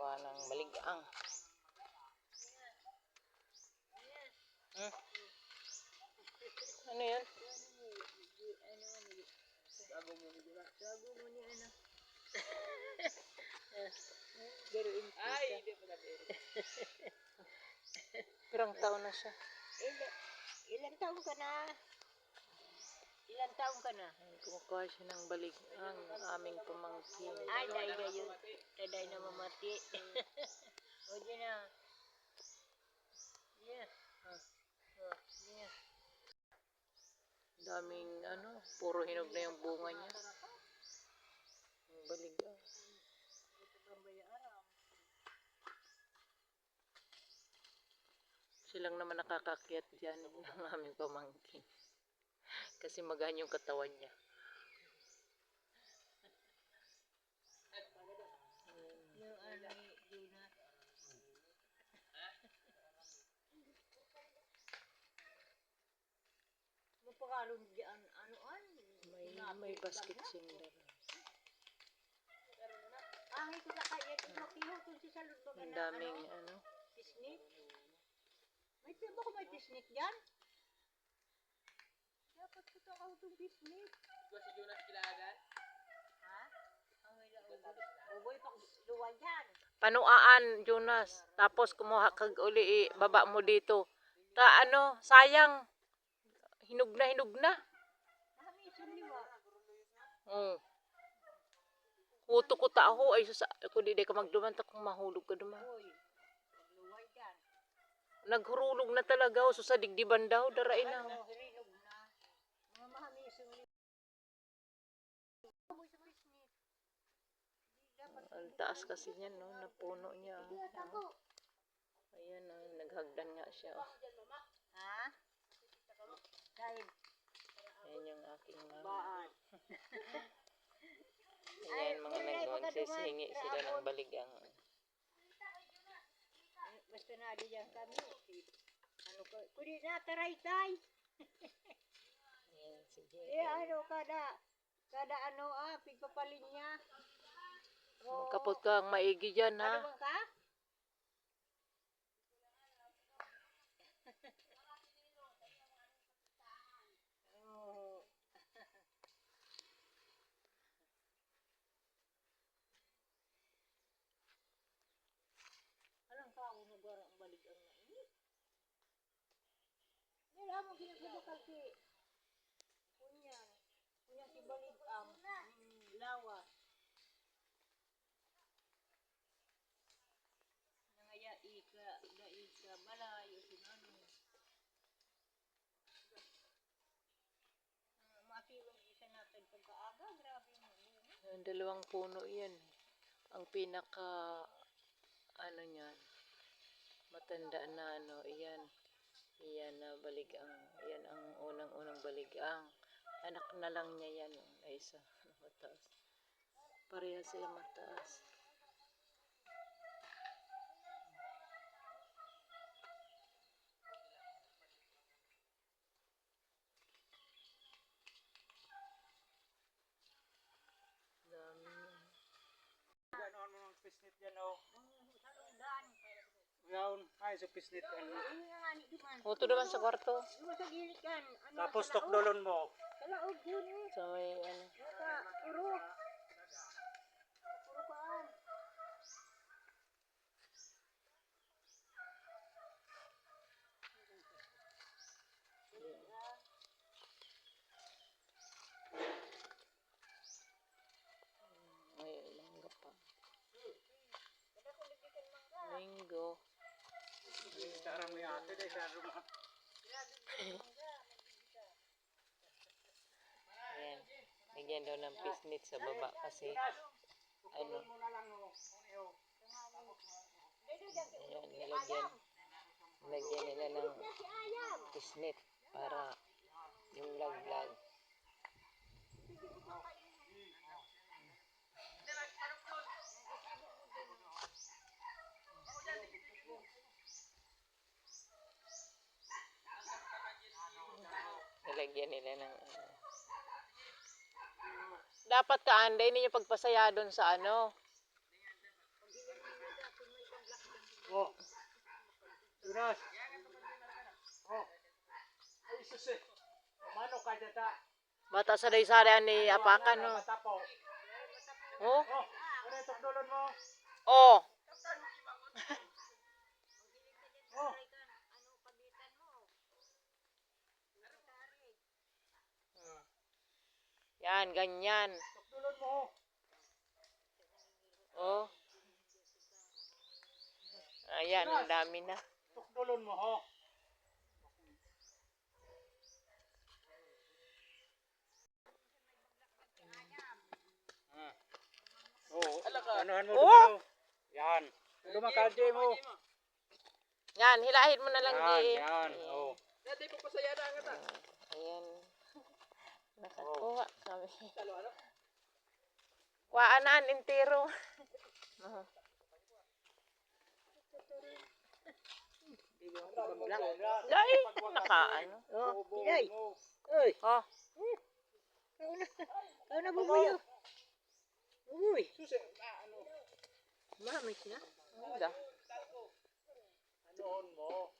Gawa ng baligang. Ano yan? Gago mo ni ano. Ay, hindi mo natin. Pirang taon na siya. Ilan taon ka na? Ilan taon ka na? Kumukuha siya ng baligang, aming pamangkin. Ay, dahil gayon. Taday na mamati. O, di na. Yeah. Yeah. Daming puro hinog na yung bunga niya. Yung baligang. Silang naman nakakakyat dyan ng aming pamangkin. Kasi magaan yung katawan niya. Yung Juna. Mapakalong diyan, May basket siyang dala. Ito sa kaya, ito makihutol si Salud ba Ang daming tisnik? May tiba ko may tisnik dyan? Dapat ko ito kahutong tisnik. Ito si Jonas Kilagan. Ha? Ang may uboy pang luwan dyan. Panuaan, Jonas. Tapos kumuha kag uli, baba mo dito. Sayang. Hinog na. Nakamisun liwa. Kuto ko tao ay kung di ka magdumanta kung mahulog ka duman. Uy, luwan dyan. Naghurulog na talaga o sa digdiban daw, darain na. Hirinog na. Mga mahamisun liwa. Uboy sa tisnik. Ang taas kasi niyan, no? Napuno niya. Ayan, naghagdan nga siya. Ha? Dahil Ayan yung aking baan. Ayan, mga nagsisingi sila ng baligang. Basta na di dyan kami. Ano ko? Kuni na taray-tay. Ayan, sige. Kada pigpapalin niya. Kapot ka ang maigi dyan, ha? Ano bang ka? Alam ka ako nagwara ang baligang na ini? Nila mo ginagubakal si Kunyan si baligang lawa. Nangaya ika balayo sinano. Makilong isa natin pagkaaga, grabe mo. Yung dalawang puno yan. Ang pinaka niyan, matanda na iyan. Iyan na baligang. Iyan ang unang baligang. Anak na lang niya yan. Ay isa, mataas. Pareha sila mataas. Ganoon mo ng pisnit yan o. Ngayon, ay sa pisnit yan. Ito naman sa kwarto. Tapos tukdolon mo. So may mangga pa. Mango. Sarang may ate dahil sa rumah. Ayan. Lagyan daw ng pisnit sa baba kasi Ayan, nilagyan nila ng pisnit para yung laglag. Nilagyan nila ng dapat kaanday ninyo pagpasaya doon sa Oh. Jonas. Oh. Ay, susi. Mano ka data? Bata sa day-sari ni apakan, no? Matapo. Oh, Oh, ano yung tukdolon mo? oh. Oh, Yan, ganyan. tukdolon mo. Oh. Ayan, ang dami na. Tukdolon mo, ho. Oh, anuhan mo Oh! dumalaw. Yan. Lumakadje mo. Yan, hilahin mo na lang, Yan, Jim. yan. Ayan. Oh. Ayan. Nakakuha kami. Kuhaan entero. Dai, nakaano. Oh, Piday. Uy, Oh, kau na bubuyo. Uy, Susi, ano? mamis na. ano da? Anoon mo.